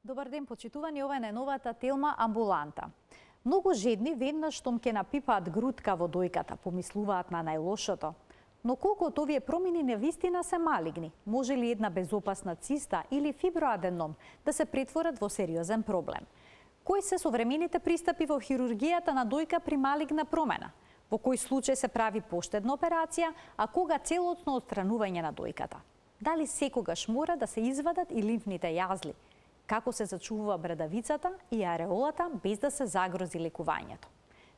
Добар ден, почитувани, ова е најновата телма амбуланта. Многу жени веднаш штом ќе напипаат грудка во дојката, помислуваат на најлошото. Но колку од овие промени навистина се малигни? Може ли една безопасна циста или фиброаденом да се претворат во сериозен проблем? Кои се современите пристапи во хирургијата на дојка при малигна промена? Во кој случај се прави поштедна операција, а кога целосно отстранување на дојката? Дали секогаш мора да се извадат и лимфните јазли? Како се зачувува брадавицата и ареолата без да се загрози лекувањето?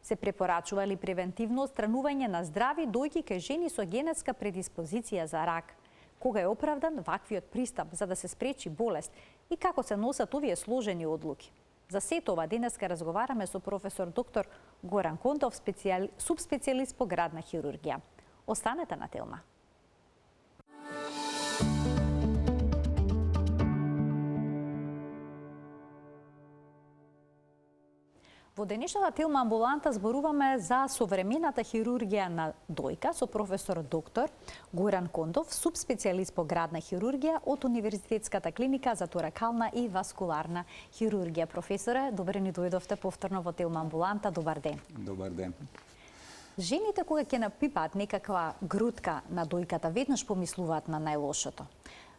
Се препорачува ли превентивно отстранување на здрави дојки кај жени со генетска предиспозиција за рак? Кога е оправдан ваквиот пристап за да се спречи болест и како се носат овие сложени одлуки? За сето ова денеска разговараме со професор доктор Горан Кондов, субспецијалист по градна хирургија. Останете на телма. Во денешната телма амбуланта зборуваме за современата хирургија на дојка со професор доктор Горан Кондов, субспецијалист по градна хирургија од Универзитетската клиника за торакална и васкуларна хирургија. Професоре, добре ни дојдовте повторно во телма амбуланта. Добар ден. Добар ден. Жените кога ќе напипаат некаква грудка на дојката, веднаш помислуваат на најлошото.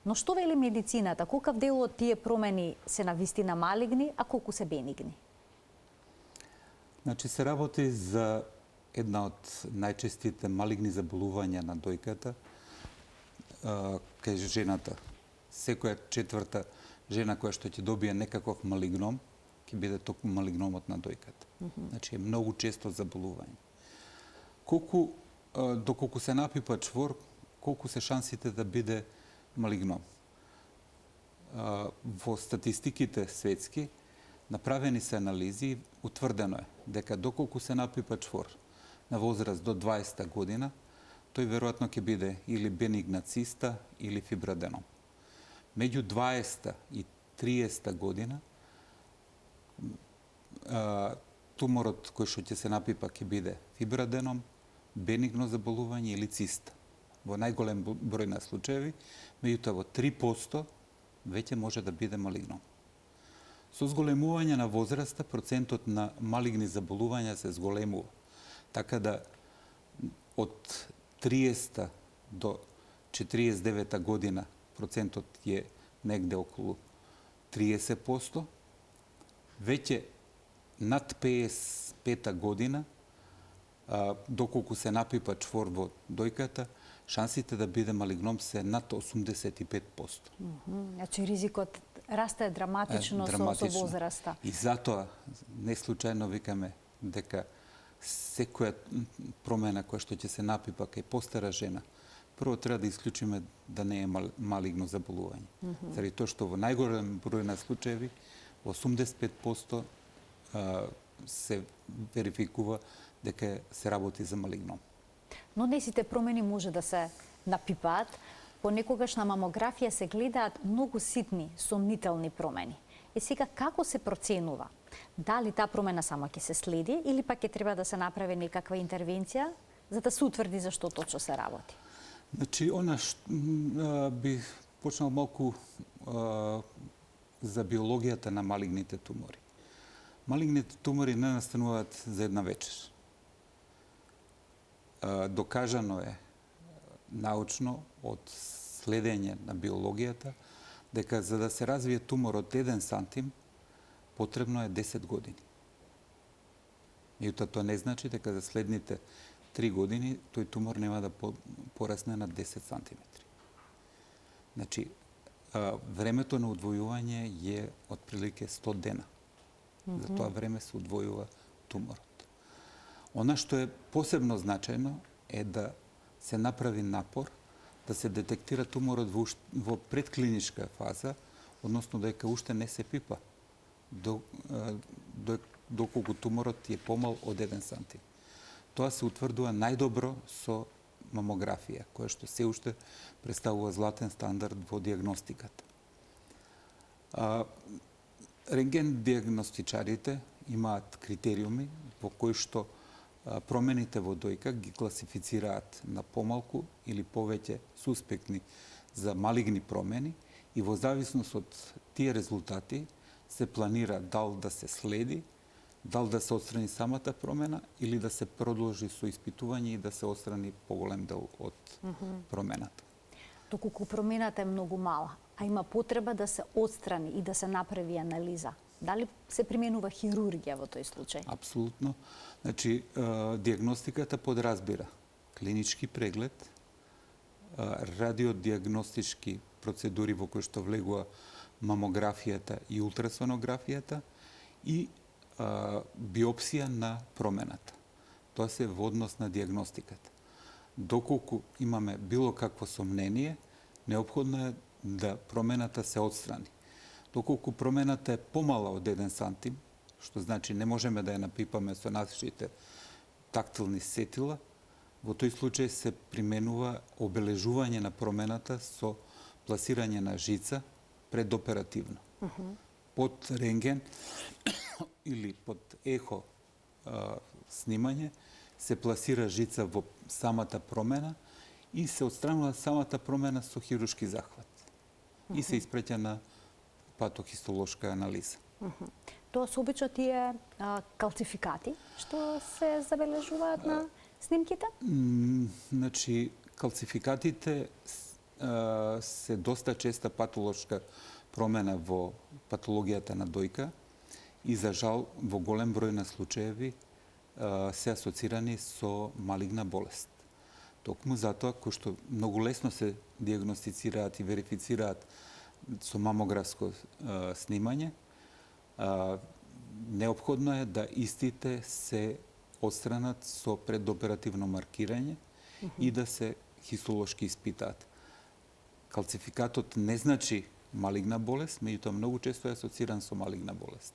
Но што вели медицината? Колкав дел од тие промени се навистина малигни, а колку се бенигни? Значи, се работи за една од најчестите малигни заболувања на дојката кај жената. Секоја четврта жена која што ќе добие некаков малигном, ќе биде токму малигномот на дојката. Значи, е многу често заболување. Доколку се напипа чвор, колку се шансите да биде малигном? Во статистиките светски, направени се анализи, утврдено е дека доколку се напипа чвор на возраст до 20 година, тој веројатно ќе биде или бенигна циста или фиброаденом. Меѓу 20 и 30 година туморот кој што ќе се напипа ќе биде фиброаденом, бенигно заболување или циста. Во најголем број на случаеви, меѓутоа во 3% веќе може да биде малигном. Со зголемување на возраста, процентот на малигни заболувања се зголемува. Така да од 30 до 49 година процентот е негде околу 30%. Веќе над 55 година, доколку се напипа чвор во дојката, шансите да биде малигном се над 85%. Значи ризикот расте драматично со возраста. И затоа не случајно викаме дека секоја промена која што ќе се напипа кај постара жена, прво треба да исклучиме да не е малигно заболување. Заради тоа што во најголем број на случаеви, 85% се верификува дека се работи за малигном. Но не сите промени може да се напипаат. Понекогаш на мамографија се гледаат многу ситни, сомнителни промени. И сега како се проценува? Дали таа промена само ќе се следи или пак ќе треба да се направи некаква интервенција за да се утврди за што точно се работи? Значи, би почнал малку за биологијата на малигните тумори. Малигните тумори не настануваат за една вечер. Докажано е научно од следење на биологијата дека за да се развие тумор од 1 сантим потребно е 10 години. Меѓутоа тоа не значи дека за следните 3 години тој тумор нема да порасне на 10 сантиметри. Значи, времето на удвојување е отприлike 100 дена. За тоа време се удвојува туморот. Она што е посебно значајно е да се направи напор да се детектира туморот во предклиничка фаза, односно дека уште не се пипа, доколку туморот е помал од 1 сантим. Тоа се утврдува најдобро со мамографија, која што се уште представува златен стандард во диагностиката. Рентген диагностичарите имаат критериуми во кои што промените во дојка ги класифицираат на помалку или повеќе суспектни за малигни промени и во зависност од тие резултати се планира дал да се следи, дал да се отстрани самата промена или да се продолжи со испитување и да се отстрани поголем дел од промената. Доколку промената е многу мала, а има потреба да се отстрани и да се направи анализа, дали се применува хирургија во тој случај? Апсолутно. Значи, диагностиката подразбира клинички преглед, радиодиагностички процедури во кои што влегува мамографијата и ултрасонографијата и биопсија на промената. Тоа се во однос на диагностиката. Доколку имаме било какво сомнение, неопходно е да промената се отстрани. Доколку промената е помала од 1 сантим, што значи не можеме да ја напипаме со нашите тактилни сетила, во тој случај се применува обележување на промената со пласирање на жица предоперативно. Под рентген или под ехо снимање се пласира жица во самата промена и се отстранува самата промена со хируршки захват. И се испреќа на патохистолошка анализа. Тоа се обича тие калцификати што се забележуваат на снимките? Значи, калцификатите се доста честа патолошка промена во патологијата на дојка и за жал во голем број на случаеви се асоцирани со малигна болест. Токму затоа, кој што многу лесно се диагностицираат и верифицираат со мамографско снимање, неопходно е да истите се отстранат со предоперативно маркирање и да се хистолошки испитаат. Калцификатот не значи малигна болест, меѓутоа многу често е асоциран со малигна болест.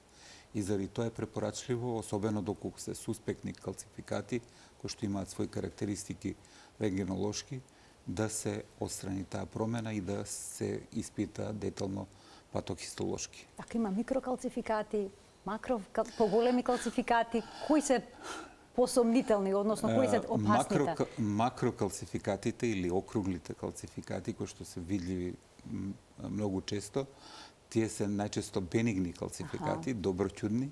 И заради тоа е препорачливо, особено доколку се суспектни калцификати, кои што имаат своји карактеристики рентгенолошки, да се отстрани таа промена и да се испита детално патохистолошки. Така има микрокалцификати, поголеми калцификати, кои се посомнителни, односно кои се опасните? Макрокалцификатите или округлите калцификати, кои што се видливи многу често, тие се најчесто бенигни калцификати, доброчудни,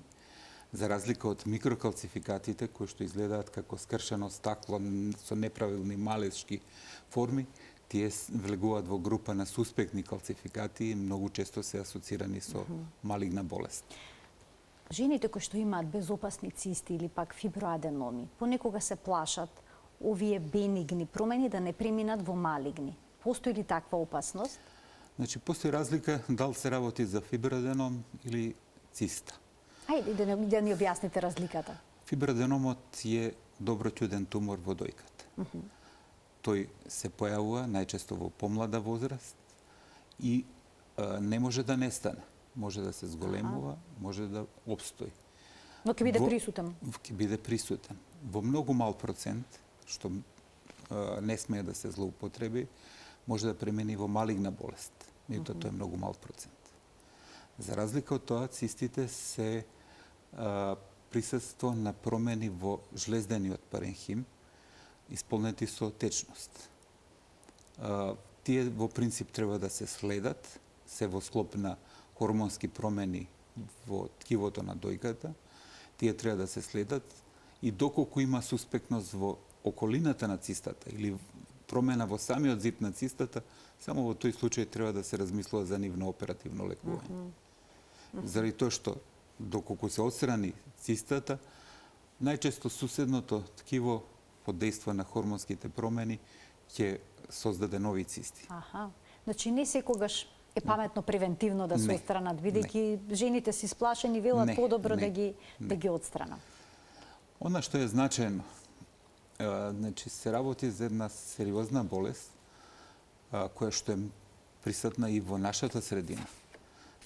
за разлика од микрокалцификатите кои што изгледаат како скршено стакло со неправилни малешки форми, тие влегуваат во група на суспектни калцификати и многу често се асоцирани со малигна болест. Жените кои што имаат безопасни цисти или пак фиброаденоми, понекога се плашат овие бенигни промени да не преминат во малигни. Постои ли таква опасност? Значи, постои разлика дали се работи за фиброаденом или циста. Ајде да ни објасните разликата. Фиброаденомот е доброчуден тумор во дојката. Тој се појавува најчесто во помлада возраст и не може да нестане. Може да се зголемува, може да обстои. Но ќе биде присутен? Ќе биде присутен. Во многу мал процент, што не смее да се злоупотреби, може да премени во малигна болест. Меѓутоа тоа е многу мал процент. За разлика од тоа, цистите се присуство на промени во жлездениот паренхим, исполнети со течност. Тие во принцип треба да се следат, се во склоп на хормонски промени во ткивото на дојката, тие треба да се следат и доколку има суспектност во околината на цистата или промена во самиот зид на цистата, само во тој случај треба да се размислува за нивно оперативно лекување. Заради тоа што доколку се отстрани цистата, најчесто суседното ткиво под дејство на хормонските промени ќе создаде нови цисти. Значи не секогаш е паметно превентивно да се отстранат, бидејќи жените се сплашени велат подобро да ги отстранат. Она што е значајно, значи се работи за една сериозна болест која што е присутна и во нашата средина.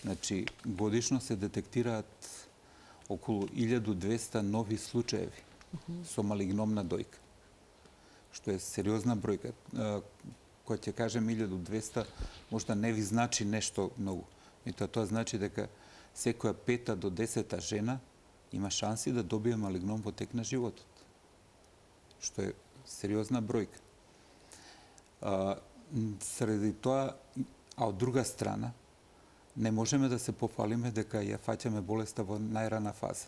Значи годишно се детектираат околу 1200 нови случаеви со малигномна дојка, што е сериозна бројка. Кога ќе кажем 1200, можда не ви значи нешто многу. Тоа значи дека секоја 5 до 10 жена има шанси да добие малигном во тек на животот, што е сериозна бројка. Среди тоа, а од друга страна, не можеме да се пофалиме дека ја фаќаме болеста во најрана фаза.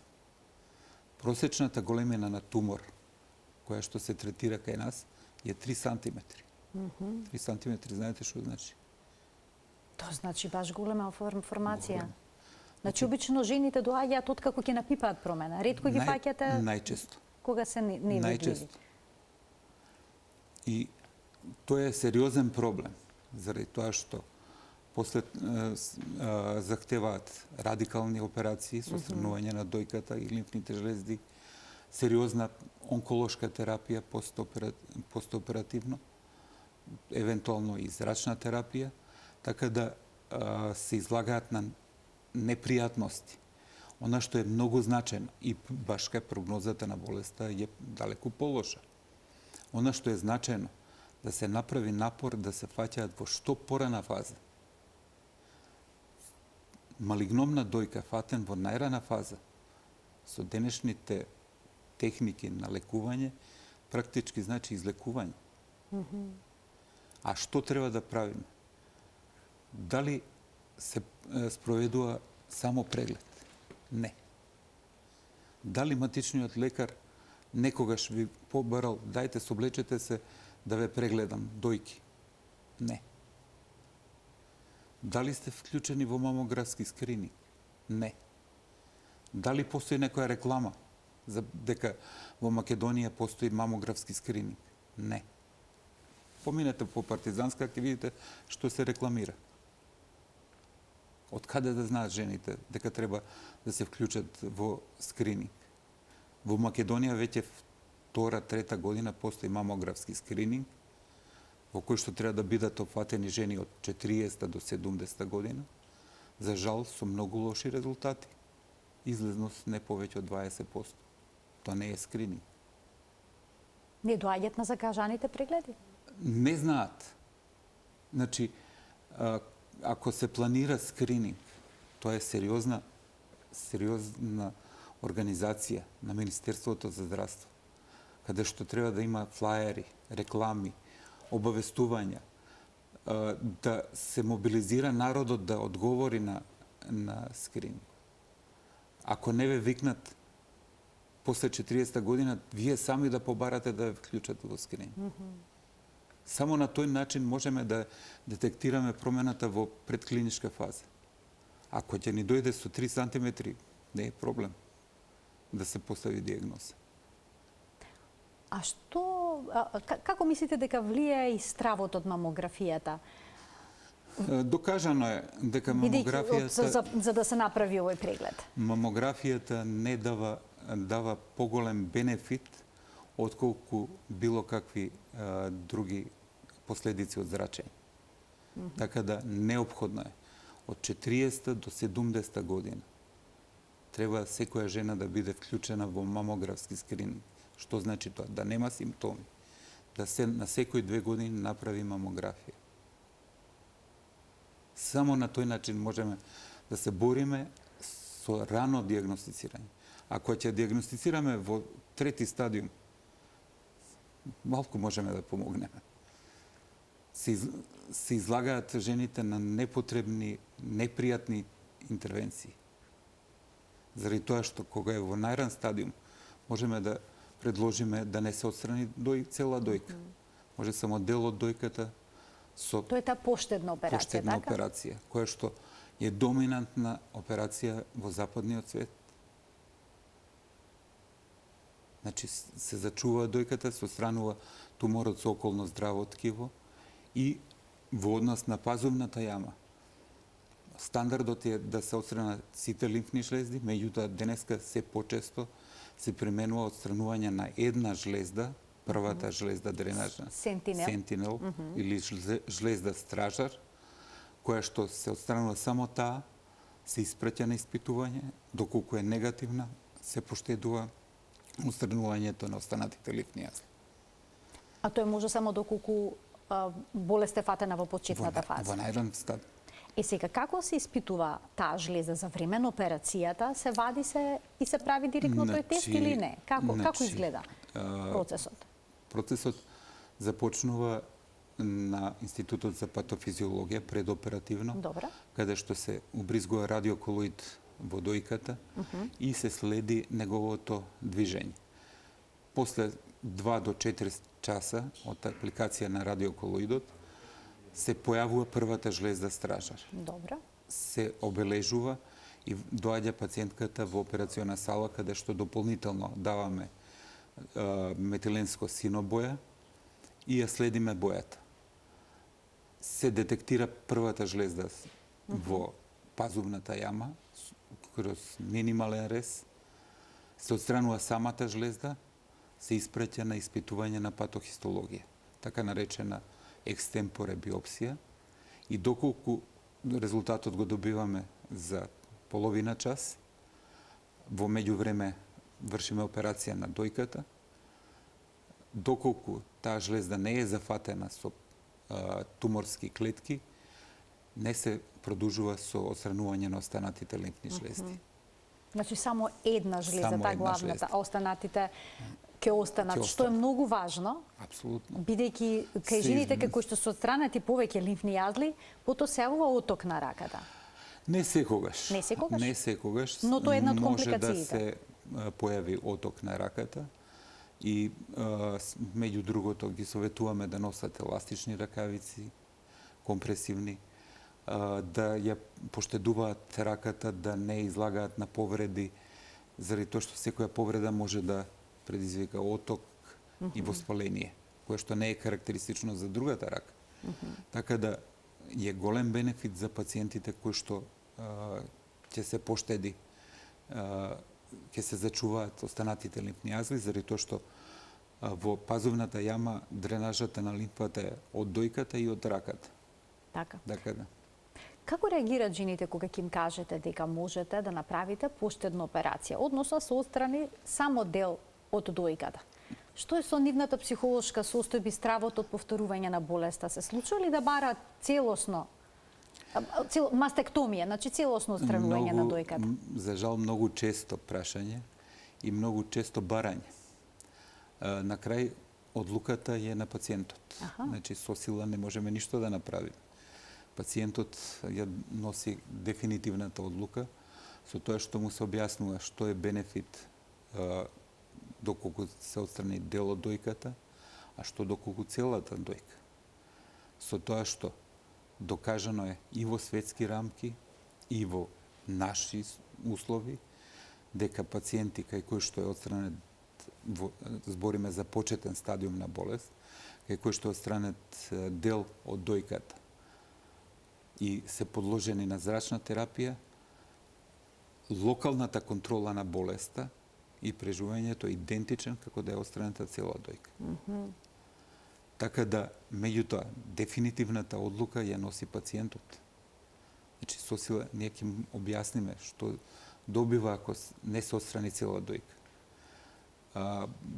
Просечната големина на тумор, која што се третира кај нас, е 3 сантиметри. 3 сантиметри, знаете што значи? Тоа значи баш голема информација. Значи, обично жените доаѓаат откако ќе напипаат промена. Ретко ги фаќате најчесто. Кога се невидливи. Најчесто. И тоа е сериозен проблем, заради тоа што после захтеваат радикални операции со странување на дојката и лимфните жлезди, сериозна онколошка терапија постоперативно, евентуално и зрачна терапија, така да се излагаат на непријатности. Она што е многу значено и баш кај прогнозата на болеста е далеку полоша. Она што е значено да се направи напор да се фаќаат во што порана фаза. Малигномна дојка фатен во најрана фаза со денешните техники на лекување практички значи излекување. А што треба да правиме? Дали се спроведува само преглед? Не. Дали матичниот лекар некогаш ви побарал, дајте соблечете се да ве прегледам дојки? Не. Дали сте вклучени во мамографски скрининг? Не. Дали постои некоја реклама за дека во Македонија постои мамографски скрининг? Не. Поминете по Партизанска, ќе видите што се рекламира. Од каде да знаат жените дека треба да се вклучат во скрининг? Во Македонија веќе втора, трета година постои мамографски скрининг, во кој што треба да бидат опфатени жени од 40 до 70 година, за жал со многу лоши резултати. Излезност не повеќе од 20%. Тоа не е скрининг. Не доаѓаат на закажаните прегледи? Не знаат. Значи, ако се планира скрининг, тоа е сериозна организација на Министерството за здравство, каде што треба да има флаери, реклами, обавестувања, да се мобилизира народот да одговори на скрининг. Ако не ве викнат после 40 година, вие сами да побарате да ве вклучат во скрининг. Само на тој начин можеме да детектираме промената во предклиничка фаза. Ако ќе ни дојде со 3 сантиметри, не е проблем да се постави диагноза. А што, како мислите дека влијае и стравот од мамографијата? Докажано е дека мамографијата... За да се направи овој преглед. Мамографијата не дава поголем бенефит отколку било какви други последици од зрачење. Така да неопходно е од 40 до 70 година треба секоја жена да биде вклучена во мамографски скрининг. Што значи тоа? Да нема симптоми. Да се на секои 2 години направи мамографија. Само на тој начин можеме да се бориме со рано диагностицирање. Ако ќе диагностицираме во трети стадиум, малку можеме да помогнеме. Се излагаат жените на непотребни, непријатни интервенции. Заради тоа што кога е во најран стадиум, можеме да предложиме да не се отстрани цела дојка. Може само дел од дојката со... Тоа е таа поштедна операција, поштедна операција, која што е доминантна операција во западниот свет. Значи, се зачува дојката, се отстранува туморот со околно здраво ткиво и во однос на пазувната јама. Стандардот е да се отстранат сите лимфни жлезди, меѓутоа денеска се почесто се применува отстранување на една жлезда, првата жлезда дренажна, сентинел или жлезда стражар, која што се отстранува само таа, се испраќа на испитување, доколку е негативна, се поштедува отстранувањето на останатите лимфни јазви. А тоа може само доколку болест е фатена во почетната фаза? Во најран стадиум. Сега, како се испитува таа жлеза за време на операцијата? Се вади се и се прави директно тој тест или не? Како изгледа процесот? Процесот започнува на Институтот за патофизиологија предоперативно, Добро. каде што се убризгува радиоколоид во дојката и се следи неговото движење. После 2 до 4 часа од апликација на радиоколоидот се појавува првата жлезда стражар. Добро. Се обележува и доаѓа пациентката во операциона сала каде што дополнително даваме метиленско синобоја и ја следиме бојата. Се детектира првата жлезда во пазувната јама кроз минимален рез, се отстранува самата жлезда, се испраќа на испитување на патохистологија, така наречена екстемпоре биопсија, и доколку резултатот го добиваме за половина час, во меѓувреме вршиме операција на дојката, доколку таа жлезда не е зафатена со туморски клетки, не се продолжува со отстранување на останатите лимфни жлезди. Значи само една жлеза, Само таа една главната, жлезда. а останатите ќе останат, што е многу важно, Апсолутно. бидејќи кај Се жените како што се отстранати повеќе лимфни јазли, потоа се јавува оток на раката. Не секогаш. Не секогаш? Не секогаш. Но тоа е една од може да компликациите. се појави оток на раката и меѓу другото ги советуваме да носат еластични ракавици, компресивни, да ја поштедуваат раката, да не излагаат на повреди, заради тоа што секоја повреда може да предизвика оток и воспаление, кое што не е карактеристично за другата рака. Така да е голем бенефит за пациентите кои што ќе се поштеди, ќе се зачуваат останатите лимфни јазви, заради тоа што во пазувната јама дренажата на лимфата е од дојката и од раката. Така. Така да. Како реагираат жените кога ќе им кажете дека можете да направите поштедна операција, односно се отстрани само дел од дојката? Што е со нивната психолошка состојба и стравот од повторување на болеста? Се случува ли да бараат целосно мастектомија, значи целосно отстранување на дојката? За жал, многу често прашање и многу често барање. На крај, одлуката е на пациентот. Значи, со сила не можеме ништо да направиме. Пациентот ја носи дефинитивната одлука со тоа што му се објаснува што е бенефит доколку се отстрани дел од дојката, а што доколку целата дојка. Со тоа што докажано е и во светски рамки, и во наши услови, дека пациенти кај кои што е отстранет, збориме за почетен стадиум на болест, кај кои што е отстранет дел од дојката и се подложени на зрачна терапија, локалната контрола на болеста и преживувањето е идентичен како да е отстранета цела дојка. Така да, меѓутоа, дефинитивната одлука ја носи пациентот. Значи, со сила, ние ќе објасниме што добива ако не се отстрани цела дојка.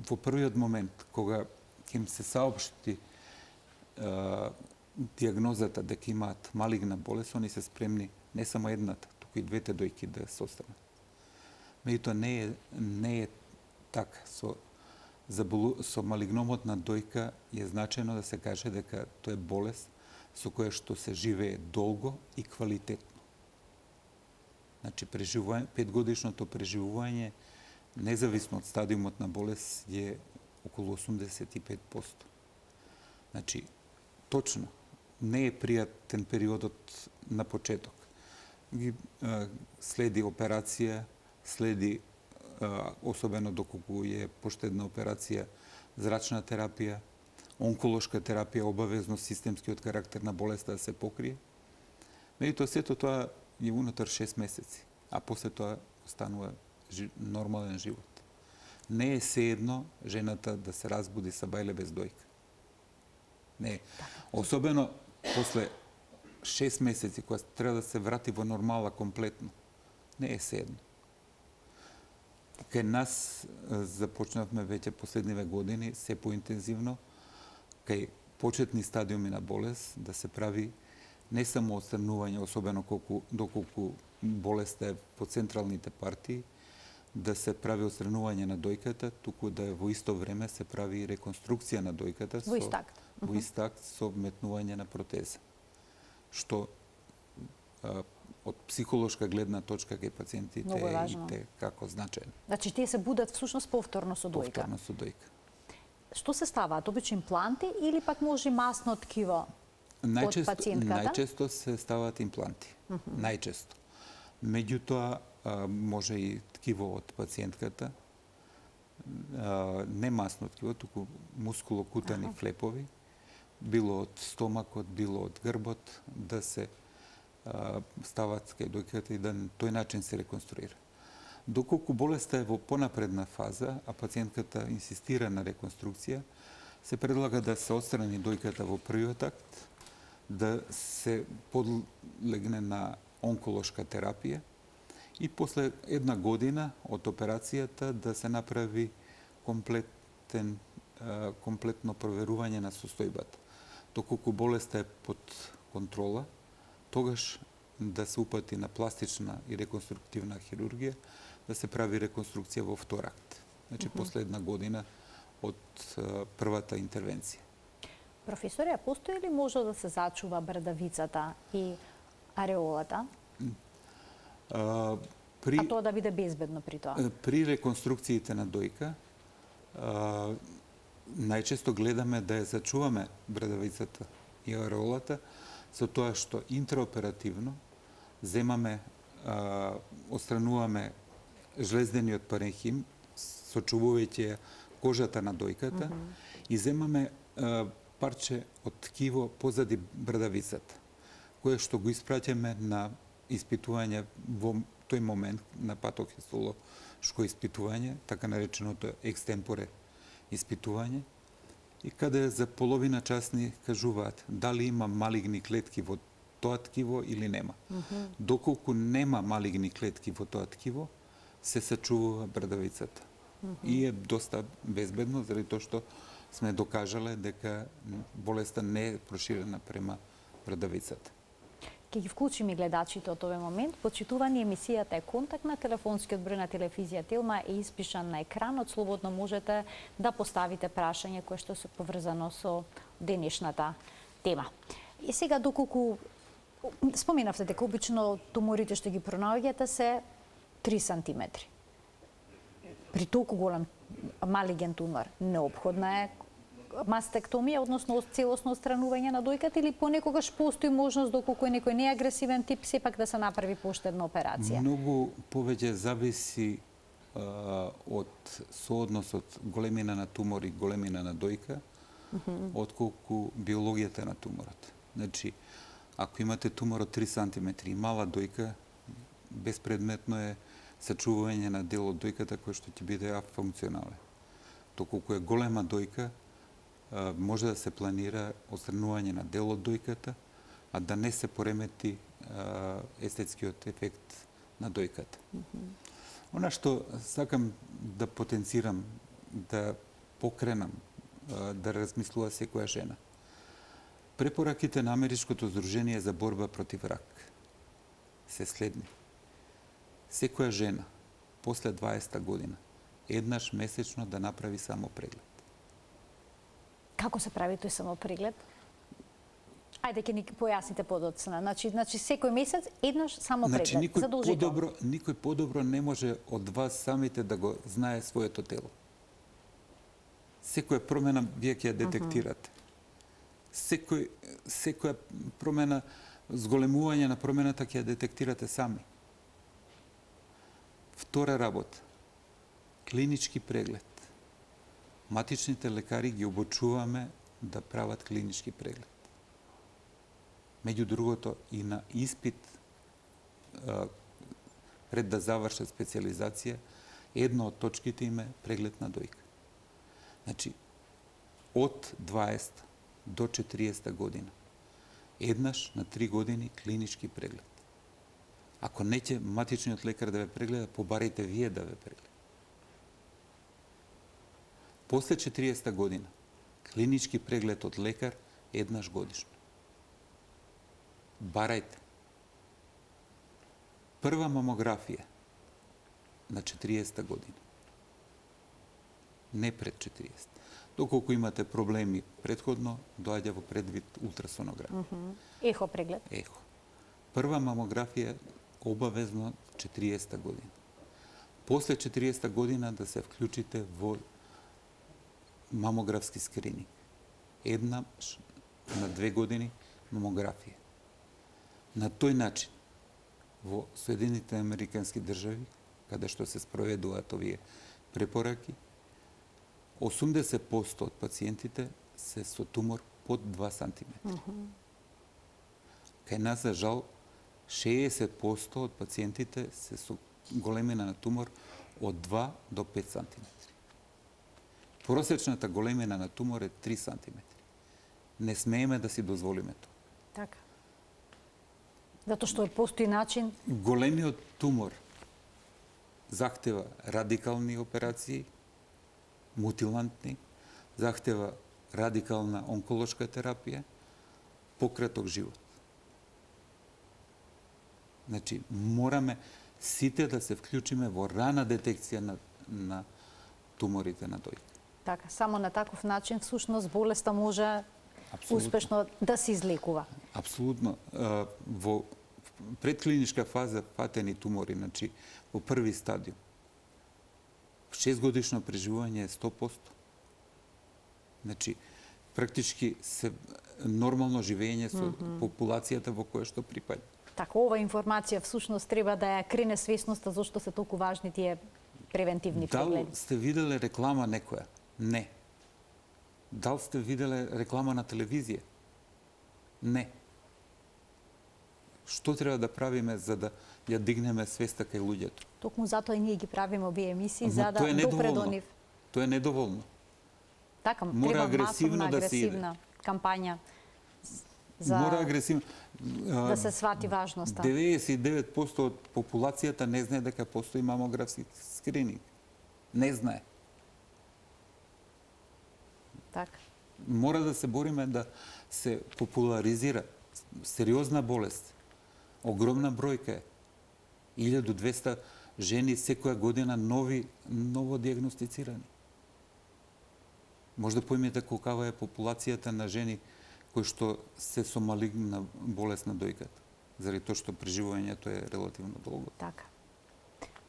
Во првиот момент, кога ќе им се саопшти диагнозата дека имаат малигна болест, они се спремни не само едната, туку и двете дојки да се отстранат. Меѓутоа не е така. Со малигномот на дојка е значено да се каже дека тоа е болест со која што се живее долго и квалитетно. Значи, 5-годишното преживување, независно од стадиумот на болест, е околу 85%. Значи, точно, не е пријатен периодот на почеток. Следи операција, следи, особено доколку е поштедна операција, зрачна терапија, онколошка терапија, обавезно системскиот карактер на болеста да се покрие. Меѓутоа, сето тоа е унатар 6 месеци, а после тоа останува нормален живот. Не е седно жената да се разбуди са бајле без дојка. Не е. Особено после 6 месеци, кога треба да се врати во нормала комплетно. Не е седно. Кај нас започнавме веќе последниве години се поинтензивно кај почетни стадиуми на болест да се прави не само отстранување, особено доколку болеста е по централните партии, да се прави отстранување на дојката, туку да во исто време се прави реконструкција на дојката во ист акт со вметнување на протеза. Што од психолошка гледна точка кај пациентите е и те како значајно. Значи, тие се будат всушност повторно со дојка? Повторно со дојка. Што се ставаат? Обично импланти или пак може масно ткиво од пациентката? Најчесто се ставаат импланти. Најчесто. Меѓутоа, може и ткиво од пациентката, не масно ткиво, туку мускулокутани флепови, било од стомакот, било од грбот, да се стават кај дојката и да на тој начин се реконструира. Доколку болеста е во понапредна фаза, а пациентката инсистира на реконструкција, се предлага да се отстрани дојката во првиот акт, да се подлегне на онколошка терапија и после една година од операцијата да се направи комплетно проверување на состојбата. Доколку болеста е под контрола, тогаш да се упати на пластична и реконструктивна хирургија, да се прави реконструкција во втор акт. Значи, после една година од првата интервенција. Професоре, постои ли може да се зачува брадавицата и ареолата? А тоа да биде безбедно при тоа? При реконструкциите на дојка, најчесто гледаме да ја зачуваме брадавицата и ареолата, со тоа што интраоперативно земаме, отстрануваме жлездениот паренхим, сочувувајќи кожата на дојката, и земаме парче од ткиво позади брадавицата, кое што го испраќаме на испитување во тој момент на патохистолошко испитување, така нареченото екстемпоре испитување, и каде за половина час ни кажуваат дали има малигни клетки во тоа ткиво или нема. Доколку нема малигни клетки во тоа ткиво, се сачувува брадавицата. И е доста безбедно, заради тоа што сме докажале дека болеста не е проширена према брадавицата. Ке ги вклучиме гледачите од овој момент. Почитувани, емисијата е контактна, телефонскиот број на телевизија Телма е испишан на екранот. Слободно можете да поставите прашање кое што се поврзано со денешната тема. И сега, доколку споменавте дека обично туморите што ги пронаоѓате се 3 сантиметри. При толку голем малиген тумор неопходна е мастектомија, односно целосно отстранување на дојката, или понекогаш постои можност, доколку е некој неагресивен тип, сепак да се направи поштедна операција? Многу повеќе зависи од соодносот големина на тумор и големина на дојка, отколку биологијата на туморот. Значи, ако имате тумор од 3 см и мала дојка, безпредметно е сачувување на дел од дојката кој што ќе биде афункционален. Доколку е голема дојка, може да се планира отстранување на дел од дојката, а да не се поремети естетскиот ефект на дојката. Она што сакам да потенцирам, да покренам, да размислува секоја жена. Препораките на Америчкото здружение за борба против рак се следни. Секоја жена после 20 година еднаш месечно да направи само преглед. Како се прави тој само преглед? Ајде ќе ни појасните подоцна. Значи секој месец еднаш само преглед, задолжително. Никој подобро не може од вас самите да го знае своето тело. Секоја промена вие ќе ја детектирате. Секоја промена, зголемување на промената ќе ја детектирате сами. Втора работа, клинички преглед. Матичните лекари ги обучуваме да прават клинички преглед. Меѓу другото и на испит пред да завршат специализација, една од точките им е преглед на дојка. Значи, од 20 до 40 година, еднаш на 3 години клинички преглед. Ако не ќе матичниот лекар да ве прегледа, побарете вие да ве прегледа. После 40 година, клинички преглед од лекар еднаш годишно. Барајте. Прва мамографија на 40 година. Не пред 40. Доколку имате проблеми предходно, доаѓа во предвид ултрасонографија. Ехо преглед. Ехо. Прва мамографија обавезно 40 година. После 40 година да се вклучите во мамографски скрининг. Една на 2 години мамографија. На тој начин, во Соединените Американски држави, каде што се спроведуваат овие препораки, 80% од пациентите се со тумор под 2 см. Кај нас, за жал, 60% од пациентите се со големина на тумор од 2 до 5 см. Просечната големина на тумор е 3 см. Не смееме да си дозволиме тоа. Така. Затоа што постои начин. Големиот тумор захтева радикални операции, мутилантни, захтева радикална онколошка терапија, пократок живот. Значи, мораме сите да се вклучиме во рана детекција на туморите на дојка. Така, само на таков начин всушност болеста може успешно да се излекува. Апсолутно. Во предклиничка фаза патени тумори, значи во први стадиум, 6-годишно преживување е 100%. Значи, практички се нормално живење со популацијата во која што припаѓа. Така, ова информација всушност треба да ја крене свесноста зашто се толку важни тие превентивни прегледи. Дал сте виделе реклама некоја? Не. Дал сте виделе реклама на телевизија? Не. Што треба да правиме за да ја дигнеме свеста кај луѓето? Токму затоа и ние ги правиме овие емисии за да допре до нив. Тоа е недоволно. Така, мора треба агресивно масовна, да се иде. агресивна кампања за Мора агресивно. да се свати важноста. 99% од популацијата не знае дека постои мамографски скрининг. Не знае. Така. Мора да се бориме да се популаризира. Сериозна болест. Огромна бројка е. 1200 жени секоја година ново диагностицирани. Може да поимете колкава е популацијата на жени кои што се со малигна болест на дојката, заради тоа што преживувањето е релативно долго. Така.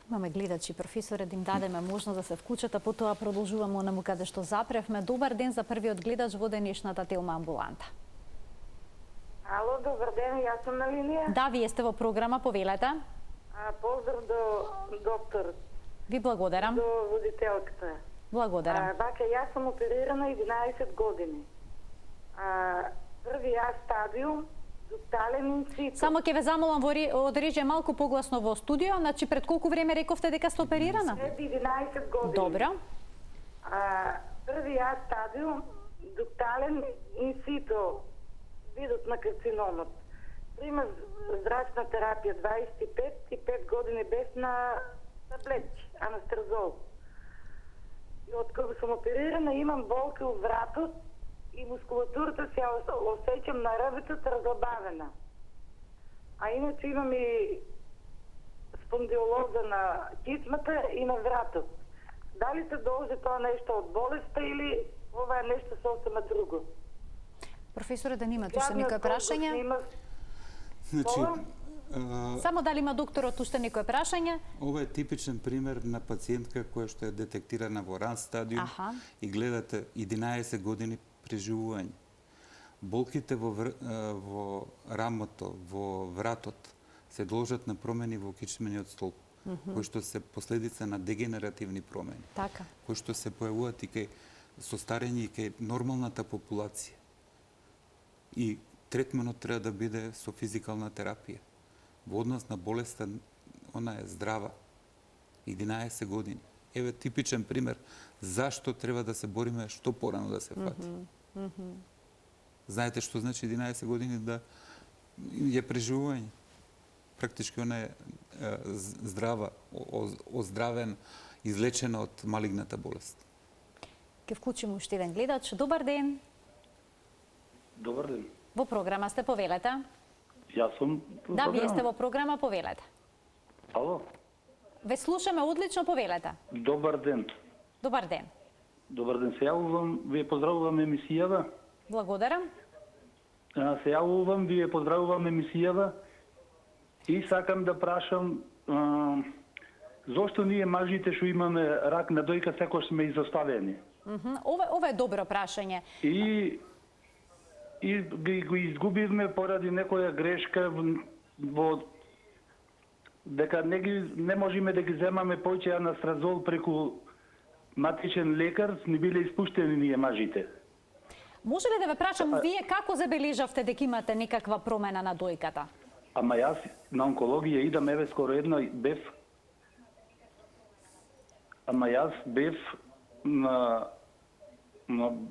Имаме гледачи, професоре, да им дадеме можност да се вклучат, а потоа продолжуваме онаму каде што запревме. Добар ден за првиот гледач во денешната Телма амбуланта. Ало, добар ден, јас сум на линија. Да, вие сте во програма, повелете. Поздрав до доктор, Ви благодарам. до водителката. Благодарам. Бака, јас сум оперирана 11 години. Први А стадиум, дуктален инцит. Само ќе ве замолам од реже малку погласно во студио, значи пред колку време рековте дека сте оперирана? Пред 11 години. Добро. Први А стадиум, дуктален инцито, видот на карциномот. Пример зрачна терапија 25 и 5 години без на таблетки, анастрозол. И откога сум оперирана имам болки у вратот и мускулатурата се осеќам на ребетот разлабавена. А иначе имам и спондилоза на кисмата и на вратот. Дали се должи тоа нешто од болеста или ова е нешто сосема друго? Професоре, да немате уште некој прашање? Значи, Само дали има докторот уште некој прашање? ова е типичен пример на пациентка која што е детектирана во ран стадиум и гледате 11 години преживување. Болките во рамото, во вратот се должат на промени во кичмениот столб, кои што се последица на дегенеративни промени, Така. кои што се појавуваат и кај со старење и кај нормалната популација. И третманот треба да биде со физикална терапија. Во однос на болеста, она е здрава. 11 години. Еве типичен пример зашто треба да се бориме што порано да се фати. Знаете што значи 11 години да е преживување? Практички она е здрава, оздравен, излечена од малигната болест. Ке вклучиме уште еден гледач. Добар ден. Добар ден. Во програма сте, повелете. Јас сум... Да, вие сте во програма, повелете. Ало? Ве слушаме одлично, повелете. Добар ден. Добар ден. Добар ден, се јавувам, ви поздравувам емисијава. Благодарам. Се јавувам, ви поздравувам емисијава и сакам да прашам зошто ние мажите што имаме рак на дојка секој сме изоставени. Ова е добро прашање. И го изгубивме поради некоја грешка во дека не можеме да ги земаме повеќе анастразол преку матичен лекар, не биле испуштени ние мажите. Може ли да ве прашам, вие како забележавте дека имате некаква промена на дојката? Ама јас на онкологија идам, еве скоро едно бев. Ама јас бев на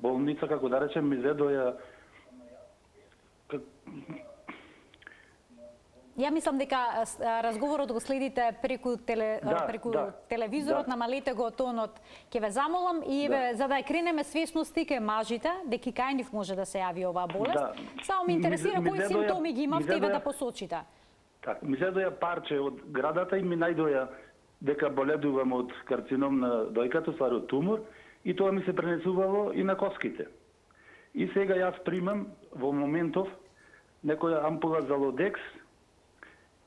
болница, како да речем, ми зедоја. Ја мислам дека разговорот го следите преку телевизорот, намалете го тонот. Ќе ве замолам и за да ја кренеме свесности кај мажите, дека и кај нив може да се јави оваа болест. Само ме интересира кои симптоми ги имавте и да посочите. Така, ми зедоја парче од градата и ми најдоја дека боледувам од карцином на дојката, ствари од тумор, и тоа ми се пренесувало и на коските. И сега јас примам во моментов некоја ампула за лодекс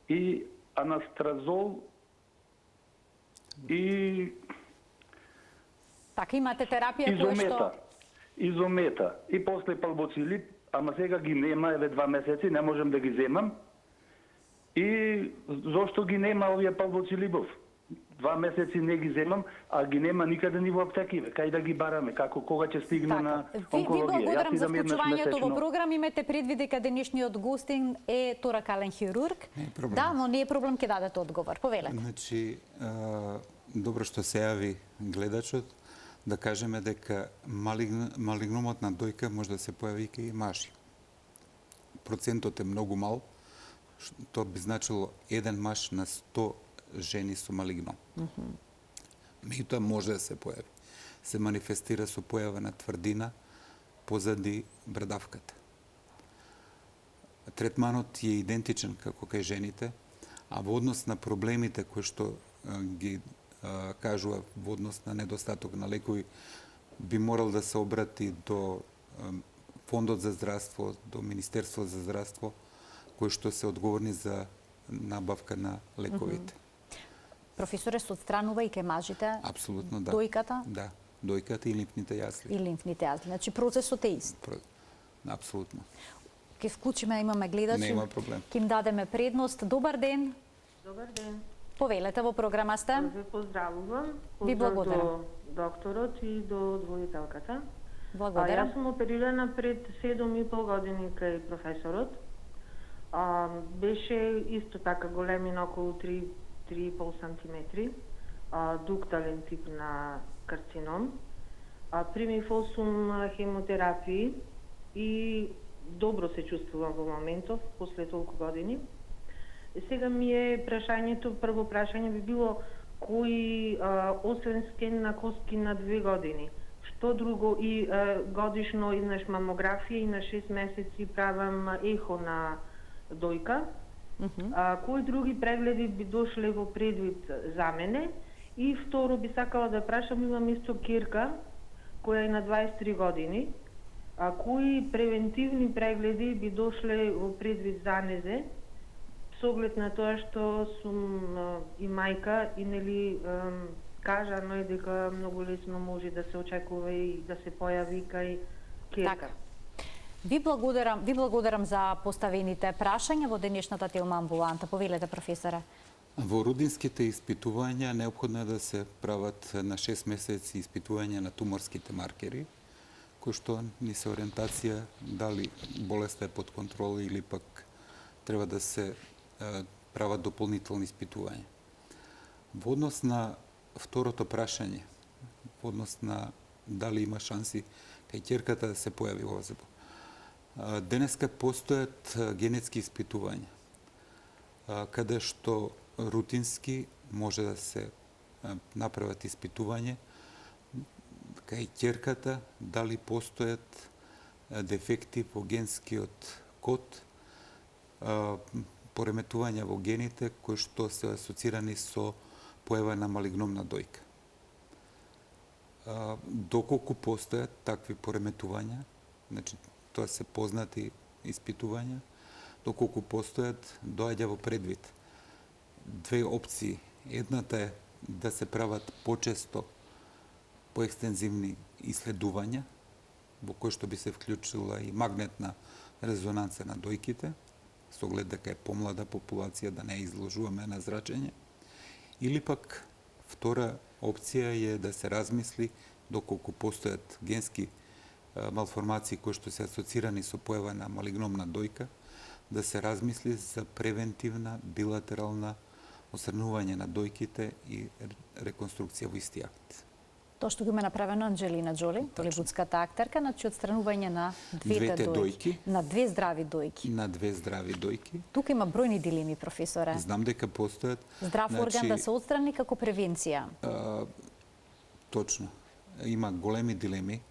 и анастразол и така имате терапија која што изомета и после палбоцилип, ама сега ги нема, еве 2 месеци не можам да ги земам. И зошто ги нема овие палбоцилибов? 2 месеци не ги земам, а ги нема никаде ни во аптекиве. Кај да ги бараме? Кога ќе стигне на онкологија? Ви благодарам за вклучувањето во програм. Имате предвид дека денешниот гостин е торакален хирург. Да, но не е проблем, ќе дадете одговор. Повелете. Значи, добро што се јави гледачот, да кажеме дека малигномот на дојка може да се појави и мажи. Процентот е многу мал. Тоа би значило 1 маж на 100 жени со малигном. Меѓутоа може да се појави. Се манифестира со појава на тврдина позади брадавката. Третманот е идентичен како кај жените, а во однос на проблемите кои што ги кажува во однос на недостаток на лекови, би морал да се обрати до Фондот за здравство, до Министерство за здравство, кои што се одговорни за набавка на лековите. Професоре, се отстранува и кај мажите? Апсолутно, да. Дојката? Да, дојката и лимфните јасли. И лимфните јасли. Значи процесот е ист. Апсолутно. Ке вклучиме, имаме гледачи. Нема проблем. Ке им дадеме предност. Добар ден. Добар ден. Повелете, во програма сте. Ве поздравувам. Ви благодарам. До докторот и до двојителката. Благодарам. Јас сум оперирана пред 7,5 години кај професорот. Беше исто така големи, на околу 3,5 сантиметри, дуктален тип на карцином. Примив 8 хемотерапии и добро се чувствувам во моментов, после толку години. Сега ми е прашањето, прво прашање би било кој, освен скен на коски на 2 години, што друго и годишно еднаш мамографија и на 6 месеци правам ехо на дојка. Кои други прегледи би дошле во предвид за мене? И второ би сакала да прашам, имам исто кирка која е на 23 години. Кои превентивни прегледи би дошле во предвид за незе, со оглед на тоа што сум и мајка и нели кажано е дека многу лесно може да се очекува и да се појави кај кирка. Така. Ви благодарам за поставените прашања во денешната тема амбуланта. Повелете, професоре. Во рудинските испитувања неопходно е да се прават на 6 месеци испитувања на туморските маркери, кои што ни се ориентација дали болеста е под контрола или пак треба да се прават дополнителни испитувања. Во однос на второто прашање, во однос на дали има шанси кај ќерката да се појави ова заболување. Денеска постојат генетски испитувања, каде што рутински може да се направат испитување кај ќерката дали постојат дефекти во генскиот код, пореметувања во гените кои што се асоцирани со појава на малигномна дојка. Доколку постојат такви пореметувања, значи тоа се познати испитувања, доколку постојат, доаѓа во предвид две опции. Едната е да се прават почесто поекстензивни исследувања, во кои што би се вклучила и магнетна резонанца на дојките, со оглед дека е помлада популација, да не изложуваме на зрачење. Или пак, втора опција е да се размисли, доколку постојат генски малформации кои што се асоцирани со појава на малигномна дојка, да се размисли за превентивна билатерална осрнување на дојките и реконструкција во исти акт. Тоа што го има направено Анџелина Џоли, холивудската актерка, значи отстранување на Двете дојки. На две здрави дојки. На две здрави дојки. Тука има бројни дилеми, професоре. Знам дека постојат. Здрав орган да се отстрани како превенција. Точно. Има големи дилеми.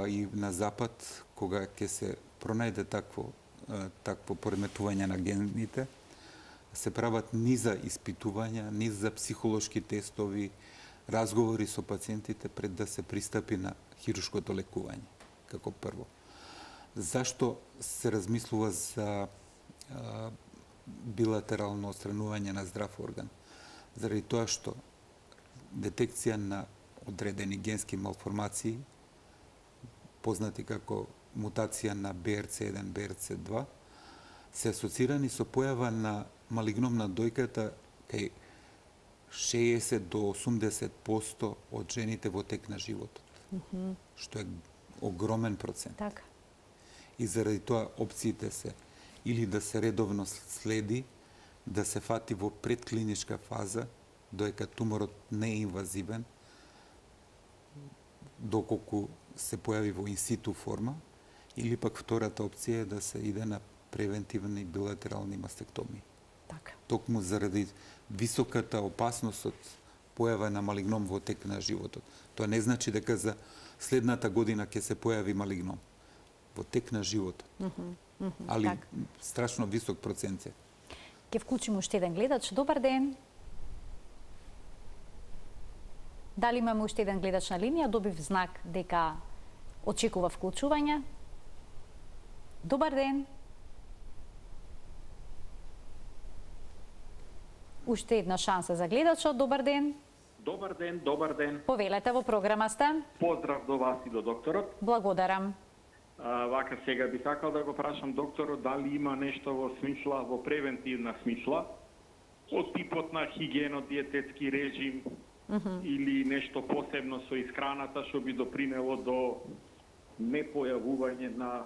И на запад, кога ќе се пронајде такво пореметување на гените, се прават низа испитувања, низа психолошки тестови, разговори со пациентите пред да се пристапи на хируршкото лекување, како прво. Зашто се размислува за билатерално отстранување на здрав орган? Заради тоа што детекција на одредени генски малформации, познати како мутација на BRCA1, BRCA2, се асоцирани со појава на малигномна дојката кај 60 до 80% од жените во тек на животот, што е огромен процент. Така. И заради тоа опциите се или да се редовно следи, да се фати во предклиничка фаза, доека туморот не е инвазивен, доколку се појави во инситу форма, или пак втората опција е да се иде на превентивни билатерални мастектомии. Така. Токму заради високата опасност од појава на малигном во тек на животот. Тоа не значи дека за следната година ќе се појави малигном. Во тек на животот. Али так. Страшно висок процент е. Ќе вклучиме уште еден гледач. Добар ден. Дали имаме уште еден гледач на линија? Добив знак дека очекува вклучување. Добар ден. Уште една шанса за гледачот. Добар ден. Добар ден, добар ден. Повелете, во програма сте. Поздрав до вас и до докторот. Благодарам. Вака сега би сакал да го прашам докторот дали има нешто во смисла, во превентивна смисла, од типот на хигиено-диететски режим или нешто посебно со исхраната што би допринело до непојавување на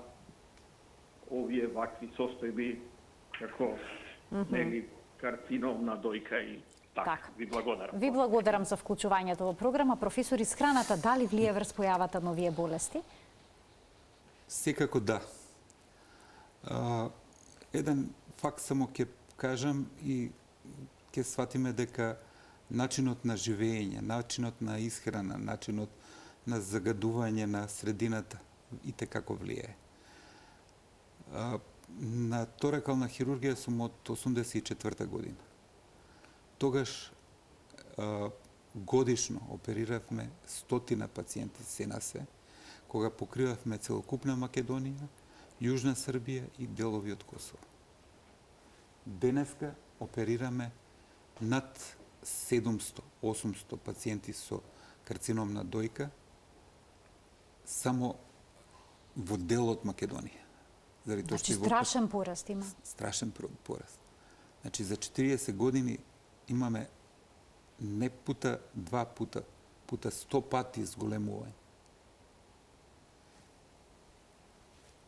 овие вакви состојби како нели карцином на дојка и така. Ви благодарам. Ви благодарам за вклучувањето во програма. Професор, исхраната дали влие врз појавата на овие болести? Секако да. Еден факт само ќе кажам и ќе сватиме дека начинот на живење, начинот на исхрана, начинот на загадување на средината и како влијае. На торакална хирургија сум од 84 година. Тогаш годишно опериравме 100 пациенти се на се, кога покривавме целокупна Македонија, Јужна Србија и делови од Косово. Денеска оперираме над 700-800 пациенти со карцином на дојка само во дел од Македонија. Значи страшен пораст има. Страшен пораст. Значи за 40 години имаме не пута, два пута, 100 пати зголемување.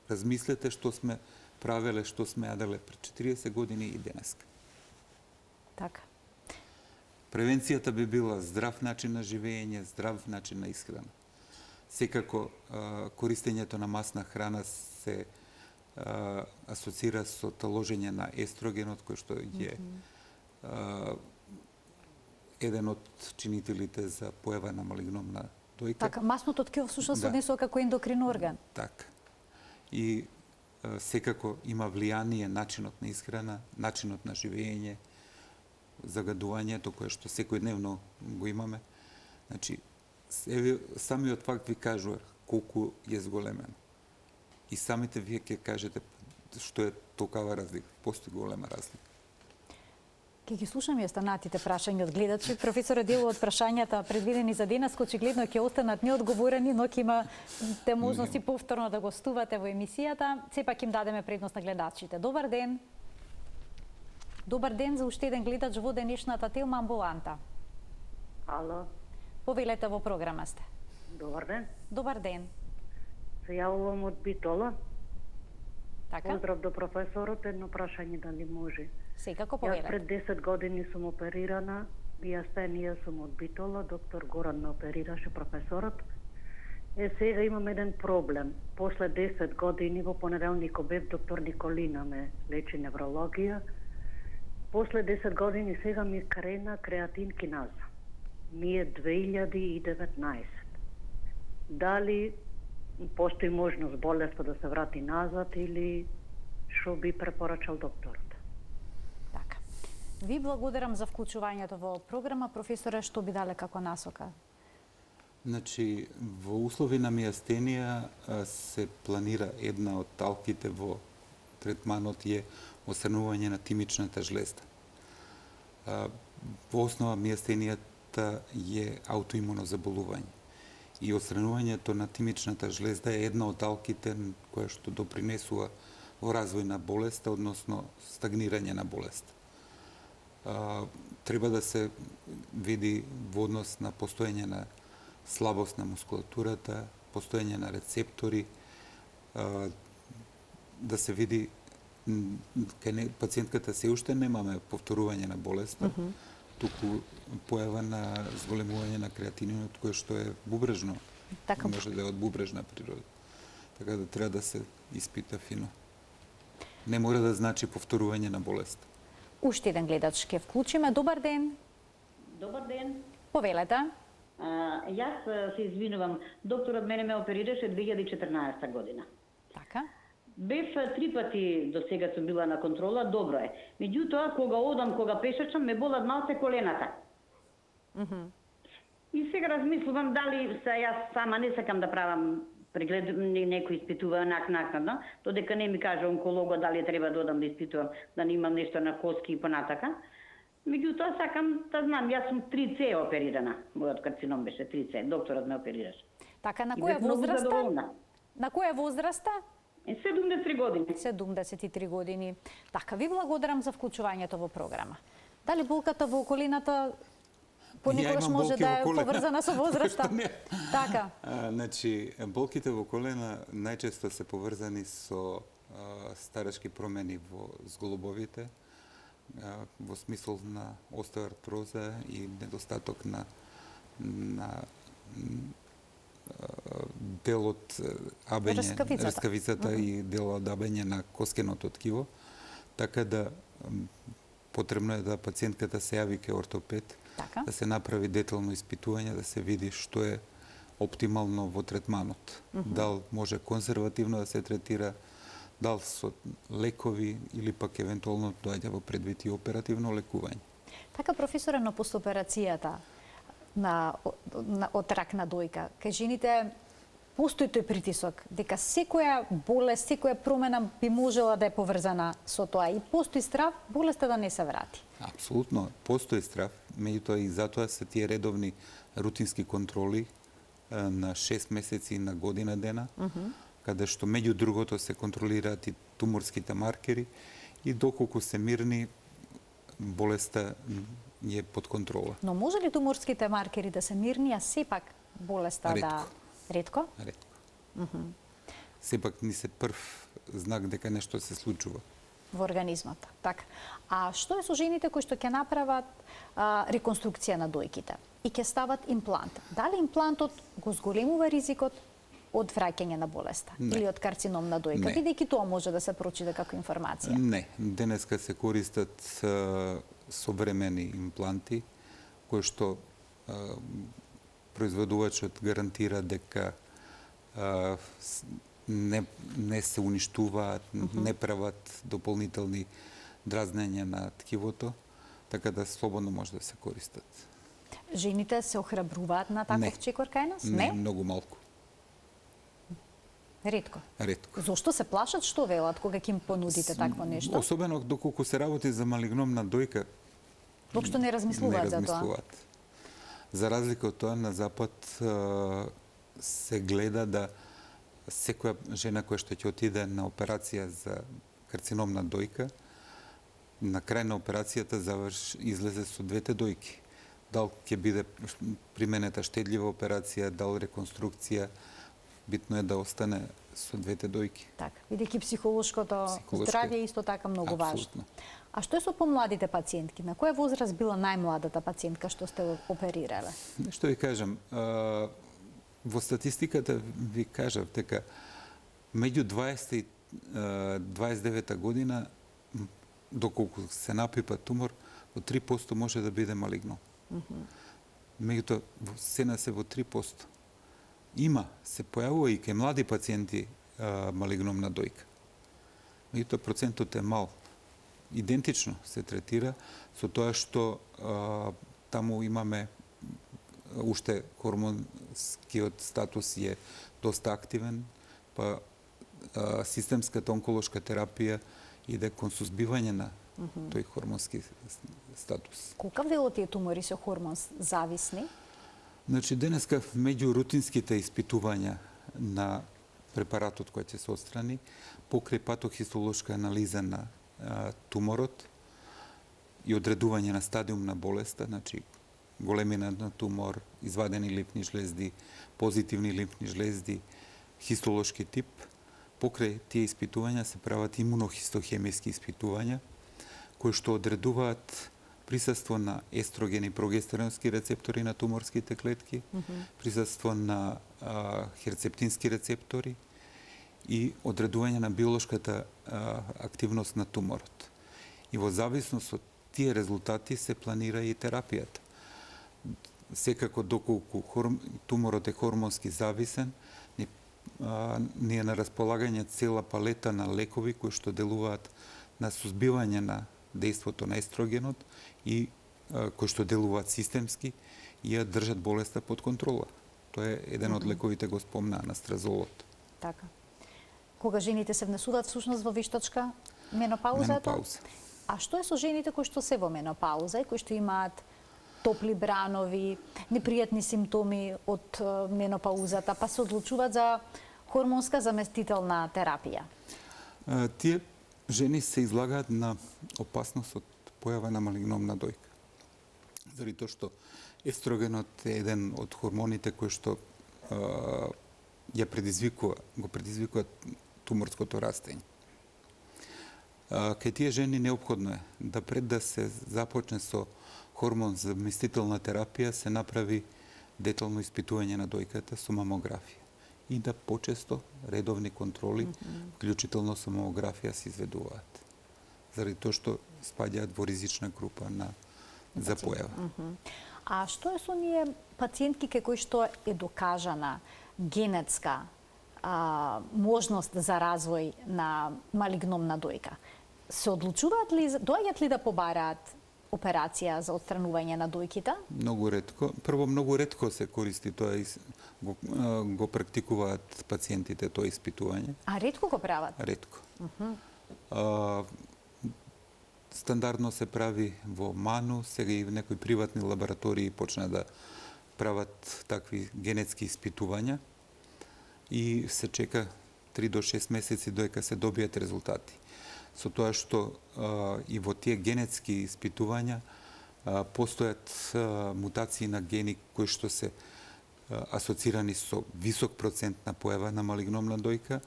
Размислете што сме правеле, што сме јаделе пред 40 години и денеска. Така. Превенцијата би била здрав начин на живење, здрав начин на исхрана. Секако користењето на масна храна се асоцира со таложење на естрогенот, кој што е еден од чинителите за појава на малигномна дојка. Така, масното ткиво всушност однесува како ендокрин орган. Така. И секако има влијание начинот на исхрана, начинот на живење, загадувањето кое што секојдневно го имаме. Значи, самиот факт ви кажува колку е зголемено. И самите вие ќе кажете што е токава разлика. Постои голема разлика. Ке ги слушаме останатите прашања од гледачи. Професоре, дел од прашањата предвидени за денес, очигледно ќе останат неодговорени, но ќе имате можности повторно да гостувате во емисијата. Сепак им дадеме предност на гледачите. Добар ден. Добар ден за уште еден гледач во денешната телма амбуланта. Ало, Повелете, во програма сте. добар ден. Добар ден. Се јавувам од Битола. Така? Поздрав до професорот, едно прашање дали може. Секако Јас повелете. пред 10 години сум оперирана, бијастенија сум од Битола, доктор Горан ме оперираше, професорот. Сега имам еден проблем. После 10 години во понеделник бев доктор Николина ме лечи неврологија. После 10 години сега ми крена креатин киназа. Ми е 2019. Дали постои можност болеста да се врати назад или што би препорачал докторот? Така. Ви благодарам за вклучувањето во програма. Професоре, што би дале како насока? Значи, во услови на мијастенија се планира една од талките во третманот е осрнување на тимичната жлезда. Во основа мијастенијата е аутоимуно заболување. И осрнувањето на тимичната жлезда е една од талките која што допринесува во развој на болеста, односно стагнирање на болест. Треба да се види во однос на постоење на слабост на мускулатурата, постоење на рецептори, да се види кај пациентката се уште немаме повторување на болеста, туку појава на зголемување на креатининот кој што е бубрежно, Така. може да е од бубрежна природа. Така да треба да се испита фино. Не мора да значи повторување на болест. Уште еден гледач ќе вклучиме. Добар ден. Добар ден. Повелете. Јас се извинувам. Докторот мене ме оперираше 2014 година. Така. Бев 3 пати до сега сум била на контрола, добро е. Меѓутоа, кога одам, кога пешачам, ме болат малце колената. И сега размислувам дали јас сама не сакам да правам преглед, некој испитува накнадно, додека не ми каже онколого дали треба да одам да испитувам, да не имам нешто на коски и понатака. Меѓутоа сакам да знам, јас сум 3C оперирана. Мојот карцином беше 3C, докторот ме оперираше. Така, на И која бев многу возраста? задоволна. На која возраста? 73 години. 73 години. Така, ви благодарам за вклучувањето во програма. Дали болката во околината понекогаш имам може болки да во е колена. поврзана со возраста? Што не? Така. Значи, болките во колена најчесто се поврзани со старечки промени во зглобовите, во смисол на остеоартроза и недостаток на делот абење, рскавицата и делот абење на коскеното ткиво, така да потребно е да пациентката се јави кај ортопед, Така. да се направи детално испитување, да се види што е оптимално во третманот. Дал може конзервативно да се третира, дал со лекови или пак евентуално доаѓа во предвид и оперативно лекување. Така, професоре, на постоперацијата од рак на дојка, кај жените постои тој притисок дека секоја болест, секоја промена би можела да е поврзана со тоа и постои страв болеста да не се врати. Апсолутно, постои страв, меѓутоа и затоа се тие редовни рутински контроли на 6 месеци и на година дена, каде што меѓу другото се контролираат и туморските маркери и доколку се мирни, болеста е под контрола. Но може ли туморските маркери да се мирни, а сепак болеста да... Ретко? Ретко. Сепак ни се прв знак дека нешто се случува во организмот. Така. А што е со жените кои што ќе направат реконструкција на дојките и ќе стават имплант? Дали имплантот го зголемува ризикот од враќање на болеста или од карцином на дојка? Бидејќи тоа може да се прочита како информација. Не, денеска се користат современи импланти кои што производувачот гарантира дека не се уништуваат, не прават дополнителни дразнења на ткивото, така да слободно може да се користат. жените се охрабруваат на таков чекор кај нас? Не, многу малку. Ретко. Ретко. Зошто се плашат, што велат кога ќе им понудите такво нешто? Особено доколку се работи за малигномна дојка, Воопшто не размислуваат за тоа. За разлика од тоа, на Запад се гледа да секоја жена која што ќе отиде на операција за карцином на дојка, на крај на операцијата излезе со двете дојки. Дал ќе биде применета штедлива операција, дал реконструкција, битно е да остане со двете дојки. Така, бидејќи психолошкото здравје е исто така многу важно. А што е со помладите пациентки? На која возраст била најмладата пациентка што сте оперирале? Што ви кажам, во статистиката ви кажав дека меѓу 20 и 29 година, доколку се напипа тумор, во 3% може да биде малигно. Меѓутоа, сена се во 3%. Се појавува и кај млади пациенти малигномна дојка. Меѓутоа, процентот е мал. Идентично се третира со тоа што таму имаме уште хормонскиот статус е доста активен, па системската онколошка терапија иде кон сузбивање на тој хормонски статус. Колкав дел од тие тумори се хормонс зависни? Значи, денеска меѓу рутинските испитувања на препаратот кој ќе се отстрани, покрај патохистолошка анализа на туморот и одредување на стадиум на болеста, значи големина на тумор, извадени лимфни жлезди, позитивни лимфни жлезди, хистолошки тип, покрај тие испитувања се прават имунохистохемиски испитувања, кои што одредуваат присуство на естроген и прогестеронски рецептори на туморските клетки, присуство на херцептински рецептори и одредување на биолошката активност на туморот. И во зависност од тие резултати се планира и терапијата. Секако доколку туморот е хормонски зависен, ни е на располагање цела палета на лекови кои што делуваат на сузбивање на дејството на естрогенот и кои што делуваат системски и ја држат болеста под контрола. Тоа е еден од лековите, го спомна, анастразолот. Така. Кога жените се внесуваат всушност во вештачка менопауза? А што е со жените кои што се во менопауза и кои што имаат топли бранови, непријатни симптоми од менопаузата, па се одлучуваат за хормонска заместителна терапија? Тие жени се излагаат на опасност од појава на малигномна дојка. Заради тоа што естрогенот е еден од хормоните кои што го предизвикува туморското растење. Кај тие жени неопходно е да пред да се започне со хормон заместителна терапија се направи детално испитување на дојката со мамографија и да почесто редовни контроли, вклучително со мамографија, се изведуваат. Заради тоа што спаѓаат во ризична група за појава. А што е со ние пациентки кај кои што е докажана генетска можност за развој на малигномна дојка? Се одлучуваат ли, доаѓаат ли да побараат операција за отстранување на дојките? Многу ретко. Прво, многу ретко се користи тоа и го практикуваат пациентите тоа испитување. А ретко го прават? Ретко. Стандардно се прави во МАНУ, сега и некои приватни лаборатории почна да прават такви генетски испитувања и се чека 3 до 6 месеци доека се добијат резултати. Со тоа што и во тие генетски испитувања постојат мутации на гени кои што се асоцирани со висок процент на појава на малигномна дојка,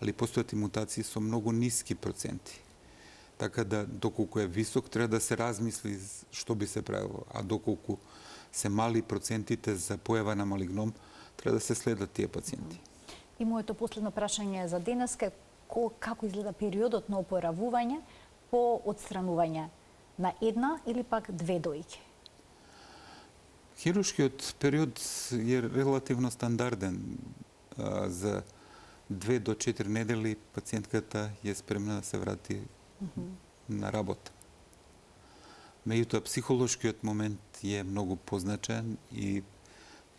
али постојат и мутации со многу ниски проценти. Така да, доколку е висок, треба да се размисли што би се правило, а доколку се мали процентите за појава на малигном, треба да се следат тие пациенти. И моето последно прашање за денеска, како изгледа периодот на опоравување по отстранување на една или пак две дојки? Хируршкиот период е релативно стандарден. За 2 до 4 недели пациентката е спремна да се врати на работа. Меѓутоа, психолошкиот момент е многу позначен и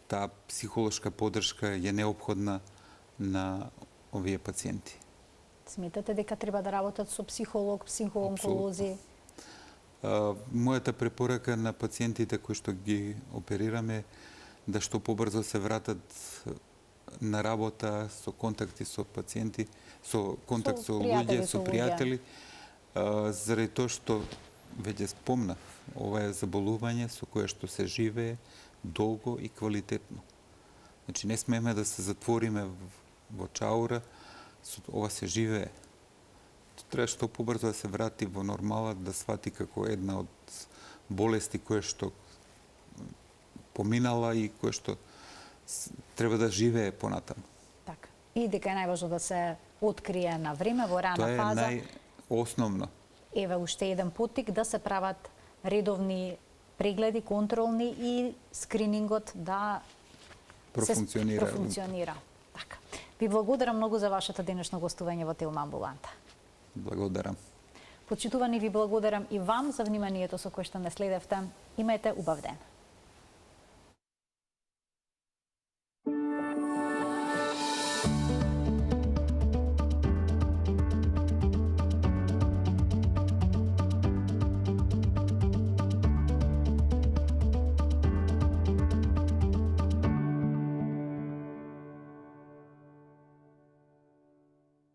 таа психолошка поддршка е неопходна на овие пациенти. Сметате дека треба да работат со психолог, психоонколози? Мојата препорака на пациентите кои што ги оперираме да што побрзо се вратат на работа, со контакти со пациенти, со контакт со луѓе, со пријатели, заради тоа што веќе спомнав, ова е заболување со кое што се живее долго и квалитетно. Значи не смееме да се затвориме во чаура, ова се живее. Треба што побрзо да се врати во нормала, да свати како една од болести која што поминала и која што треба да живее понатаму. Така. И дека е најважно да се открие на време во рана фаза. Тоа е најосновно. Еве уште еден поттик да се прават редовни прегледи, контролни и скринингот да профункционира. Така. Ви благодарам многу за вашето денешно гостување во Телма амбуланта. Благодарам. Почитувани, ви благодарам и вам за вниманието со кое што не следевте. Имајте убав ден.